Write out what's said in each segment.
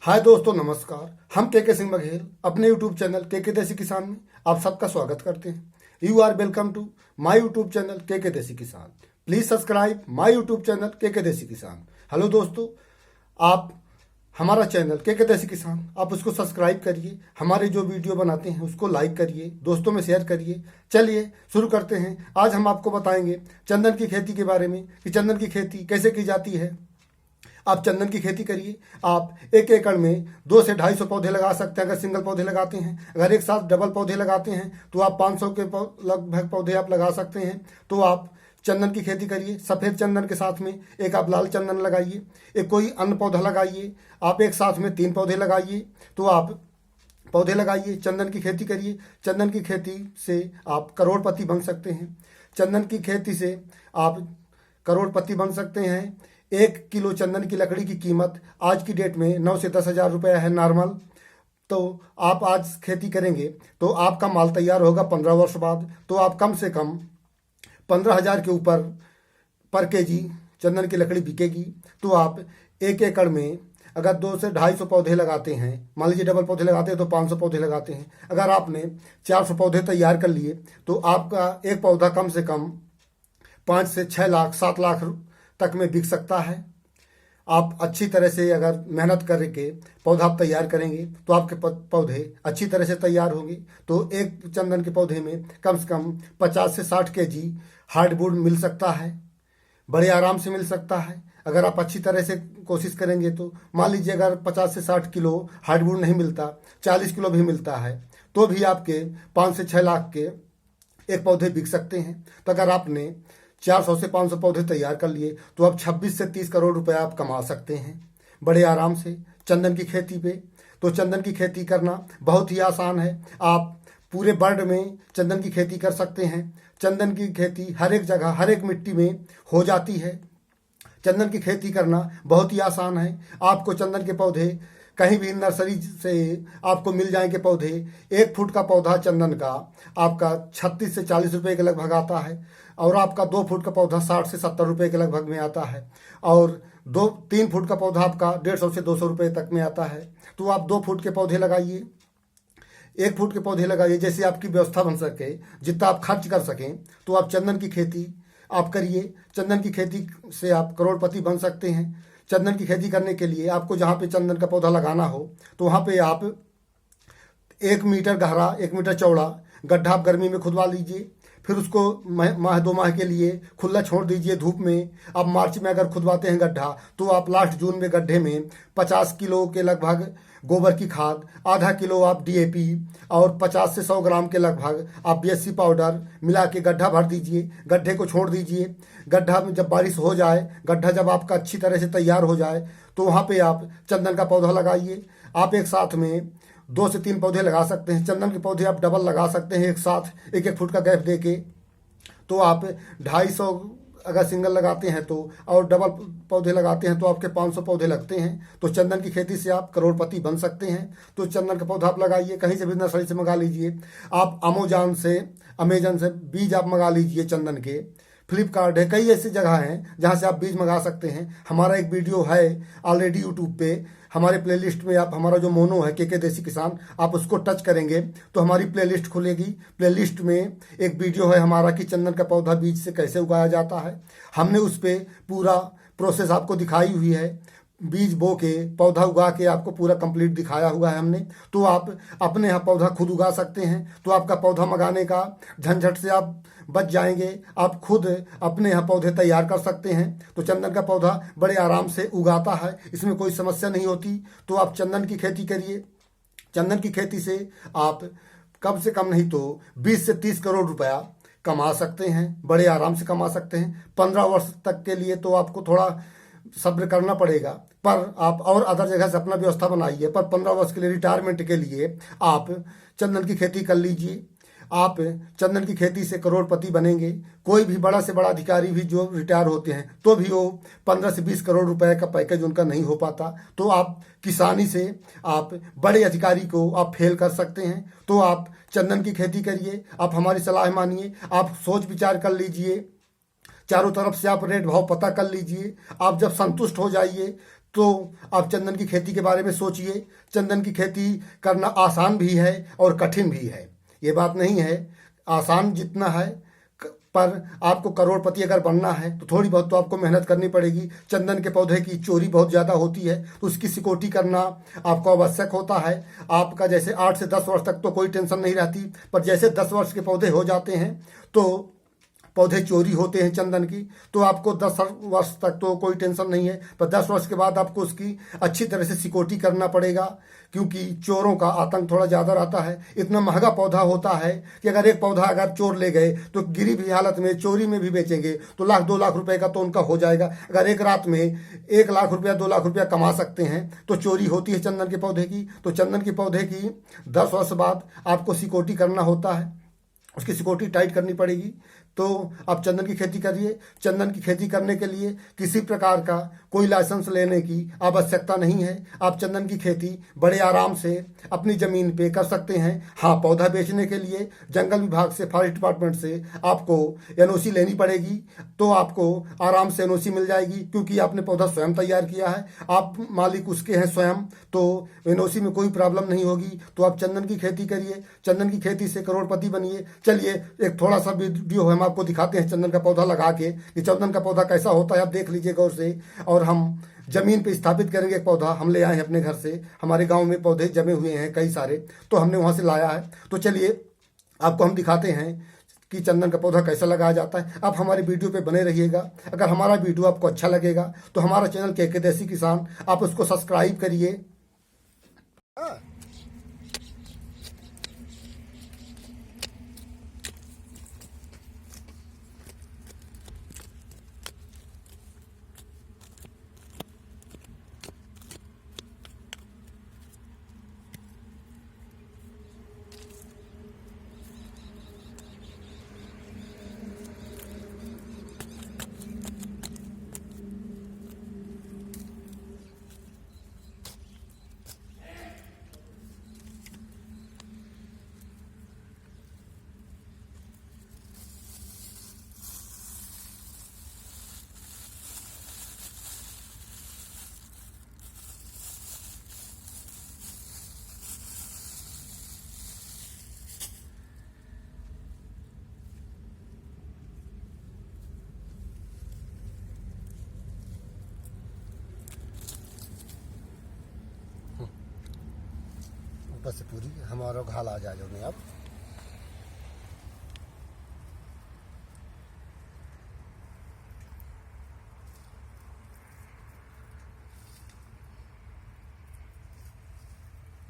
हाय दोस्तों, नमस्कार। हम के सिंह बघेल अपने यूट्यूब चैनल के देसी किसान में आप सबका स्वागत करते हैं। You are welcome to my YouTube channel के Desi Kisan. Please subscribe my YouTube channel के देसी किसान। हेलो दोस्तों, आप हमारा चैनल के देसी किसान आप उसको सब्सक्राइब करिए, हमारे जो वीडियो बनाते हैं उसको लाइक करिए, दोस्तों में शेयर करिए। चलिए शुरू करते हैं। आज हम आपको बताएंगे चंदन की खेती के बारे में कि चंदन की खेती कैसे की जाती है। आप चंदन की खेती करिए। आप 1 एकड़ में 200 से 250 पौधे लगा सकते हैं अगर सिंगल पौधे लगाते हैं। अगर एक साथ डबल पौधे लगाते हैं तो आप 500 के लगभग पौधे आप लगा सकते हैं। तो आप चंदन की खेती करिए। सफ़ेद चंदन के साथ में एक आप लाल चंदन लगाइए, एक कोई अन्य पौधा लगाइए। आप एक साथ में 3 पौधे लगाइए। तो आप पौधे लगाइए, चंदन की खेती करिए। चंदन की खेती से आप करोड़पति बन सकते हैं। चंदन की खेती से आप करोड़पति बन सकते हैं। 1 किलो चंदन की लकड़ी की कीमत आज की डेट में 9 से 10 हज़ार रुपये है नॉर्मल। तो आप आज खेती करेंगे तो आपका माल तैयार होगा 15 वर्ष बाद। तो आप कम से कम 15,000 के ऊपर पर केजी चंदन की लकड़ी बिकेगी। तो आप 1 एकड़ में अगर 200 से 250 पौधे लगाते हैं, मान लीजिए डबल पौधे लगाते हैं तो 500 पौधे लगाते हैं। अगर आपने 400 पौधे तैयार कर लिए तो आपका एक पौधा कम से कम 5 से 6 लाख 7 लाख तक में बिक सकता है। आप अच्छी तरह से अगर मेहनत करके पौधा आप तैयार करेंगे तो आपके पौधे अच्छी तरह से तैयार होंगे। तो एक चंदन के पौधे में कम से कम 50 से 60 केजी हार्डवुड मिल सकता है, बड़े आराम से मिल सकता है। अगर आप अच्छी तरह से कोशिश करेंगे तो मान लीजिए अगर 50 से 60 किलो हार्डवुड नहीं मिलता, 40 किलो भी मिलता है तो भी आपके 5 से 6 लाख के एक पौधे बिक सकते हैं। तो अगर आपने 400 से 500 पौधे तैयार कर लिए तो आप 26 से 30 करोड़ रुपए आप कमा सकते हैं बड़े आराम से चंदन की खेती पे। तो चंदन की खेती करना बहुत ही आसान है। आप पूरे वर्ल्ड में चंदन की खेती कर सकते हैं। चंदन की खेती हर एक जगह हर एक मिट्टी में हो जाती है। चंदन की खेती करना बहुत ही आसान है। आपको चंदन के पौधे कहीं भी नर्सरी से आपको मिल जाएंगे पौधे। 1 फुट का पौधा चंदन का आपका 36 से 40 रुपए के लगभग आता है, और आपका 2 फुट का पौधा 60 से 70 रुपए के लगभग में आता है, और 3 फुट का पौधा आपका 150 से 200 रुपए तक में आता है। तो आप 2 फुट के पौधे लगाइए, 1 फुट के पौधे लगाइए, जैसे आपकी व्यवस्था बन सके, जितना आप खर्च कर सकें। तो आप चंदन की खेती आप करिए। चंदन की खेती से आप करोड़पति बन सकते हैं। चंदन की खेती करने के लिए आपको जहाँ पे चंदन का पौधा लगाना हो तो वहाँ पे आप 1 मीटर गहरा 1 मीटर चौड़ा गड्ढा आप गर्मी में खुदवा लीजिए। फिर उसको माह 2 माह के लिए खुला छोड़ दीजिए धूप में। अब मार्च में अगर खुदवाते हैं गड्ढा तो आप लास्ट जून में गड्ढे में 50 किलो के लगभग गोबर की खाद, आधा किलो आप डीएपी और 50 से 100 ग्राम के लगभग आप बीएससी पाउडर मिला के गड्ढा भर दीजिए। गड्ढे को छोड़ दीजिए। गड्ढा में जब बारिश हो जाए, गड्ढा जब आपका अच्छी तरह से तैयार हो जाए तो वहाँ पे आप चंदन का पौधा लगाइए। आप एक साथ में 2 से 3 पौधे लगा सकते हैं। चंदन के पौधे आप डबल लगा सकते हैं एक साथ 1-1 फुट का गैप देके। तो आप 250 अगर सिंगल लगाते हैं तो, और डबल पौधे लगाते हैं तो आपके 500 पौधे लगते हैं। तो चंदन की खेती से आप करोड़पति बन सकते हैं। तो चंदन का पौधा आप लगाइए, कहीं से भी नर्सरी से मंगा लीजिए। आप अमेजन से बीज आप मंगा लीजिए चंदन के। फ्लिपकार्ट है, कई ऐसी जगह हैं जहां से आप बीज मंगा सकते हैं। हमारा एक वीडियो है ऑलरेडी यूट्यूब पे, हमारे प्लेलिस्ट में आप हमारा जो मोनो है के देसी किसान, आप उसको टच करेंगे तो हमारी प्लेलिस्ट खुलेगी। प्लेलिस्ट में एक वीडियो है हमारा कि चंदन का पौधा बीज से कैसे उगाया जाता है। हमने उस पर पूरा प्रोसेस आपको दिखाई हुई है। बीज बो के पौधा उगा के आपको पूरा कंप्लीट दिखाया हुआ है हमने। तो आप अपने यहाँ पौधा खुद उगा सकते हैं। तो आपका पौधा मंगाने का झंझट से आप बच जाएंगे। आप खुद अपने यहाँ पौधे तैयार कर सकते हैं। तो चंदन का पौधा बड़े आराम से उगाता है, इसमें कोई समस्या नहीं होती। तो आप चंदन की खेती करिए। चंदन की खेती से आप कम से कम नहीं तो 20 से 30 करोड़ रुपया कमा सकते हैं, बड़े आराम से कमा सकते हैं। 15 वर्ष तक के लिए तो आपको थोड़ा सब्र करना पड़ेगा, पर आप और अदर जगह से अपना व्यवस्था बनाइए। पर 15 वर्ष के लिए रिटायरमेंट के लिए आप चंदन की खेती कर लीजिए। आप चंदन की खेती से करोड़पति बनेंगे। कोई भी बड़ा से बड़ा अधिकारी भी जो रिटायर होते हैं तो भी वो 15 से 20 करोड़ रुपए का पैकेज उनका नहीं हो पाता। तो आप किसानी से आप बड़े अधिकारी को आप फेल कर सकते हैं। तो आप चंदन की खेती करिए। आप हमारी सलाह मानिए। आप सोच विचार कर लीजिए, चारों तरफ से आप रेट भाव पता कर लीजिए। आप जब संतुष्ट हो जाइए तो आप चंदन की खेती के बारे में सोचिए। चंदन की खेती करना आसान भी है और कठिन भी है, ये बात नहीं है। आसान जितना है, पर आपको करोड़पति अगर बनना है तो थोड़ी बहुत तो आपको मेहनत करनी पड़ेगी। चंदन के पौधे की चोरी बहुत ज़्यादा होती है, तो उसकी सिकोटी करना आपको आवश्यक होता है। आपका जैसे 8 से 10 वर्ष तक तो कोई टेंशन नहीं रहती, पर जैसे 10 वर्ष के पौधे हो जाते हैं तो पौधे चोरी होते हैं चंदन की, तो आपको 10 वर्ष तक तो कोई टेंशन नहीं है, पर 10 वर्ष के बाद आपको उसकी अच्छी तरह से सिकोटी करना पड़ेगा, क्योंकि चोरों का आतंक थोड़ा ज़्यादा रहता है। इतना महंगा पौधा होता है कि अगर एक पौधा अगर चोर ले गए तो गिरी हुई हालत में चोरी में भी बेचेंगे तो 1-2 लाख रुपए का तो उनका हो जाएगा। अगर एक रात में 1 लाख रुपया 2 लाख रुपया कमा सकते हैं तो चोरी होती है चंदन के पौधे की। तो चंदन के पौधे की 10 वर्ष बाद आपको सिकोटी करना होता है, उसकी सिकोटी टाइट करनी पड़ेगी। तो आप चंदन की खेती करिए। चंदन की खेती करने के लिए किसी प्रकार का कोई लाइसेंस लेने की आवश्यकता नहीं है। आप चंदन की खेती बड़े आराम से अपनी ज़मीन पे कर सकते हैं। हाँ, पौधा बेचने के लिए जंगल विभाग से, फॉरेस्ट डिपार्टमेंट से आपको एनओसी लेनी पड़ेगी, तो आपको आराम से एनओसी मिल जाएगी, क्योंकि आपने पौधा स्वयं तैयार किया है, आप मालिक उसके हैं स्वयं, तो एनओसी में कोई प्रॉब्लम नहीं होगी। तो आप चंदन की खेती करिए, चंदन की खेती से करोड़पति बनिए। चलिए एक थोड़ा सा वीडियो हम आपको दिखाते हैं चंदन का पौधा लगा के, कि चंदन का पौधा कैसा होता है, आप देख लीजिए गौर से। और हम जमीन पे स्थापित करेंगे। एक पौधा हम ले आए हैं अपने घर से, हमारे गांव में पौधे जमे हुए हैं कई सारे, तो हमने वहां से लाया है। तो चलिए आपको हम दिखाते हैं कि चंदन का पौधा कैसा लगाया जाता है। आप हमारे वीडियो पे बने रहिएगा। अगर हमारा वीडियो आपको अच्छा लगेगा तो हमारा चैनल के देसी किसान, आप उसको सब्सक्राइब करिए। ऊपर से पूरी हमारा घाल आ जाए जो में। आप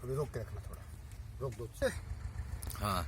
अभी रोक के रखना, थोड़ा रोक दो। हाँ।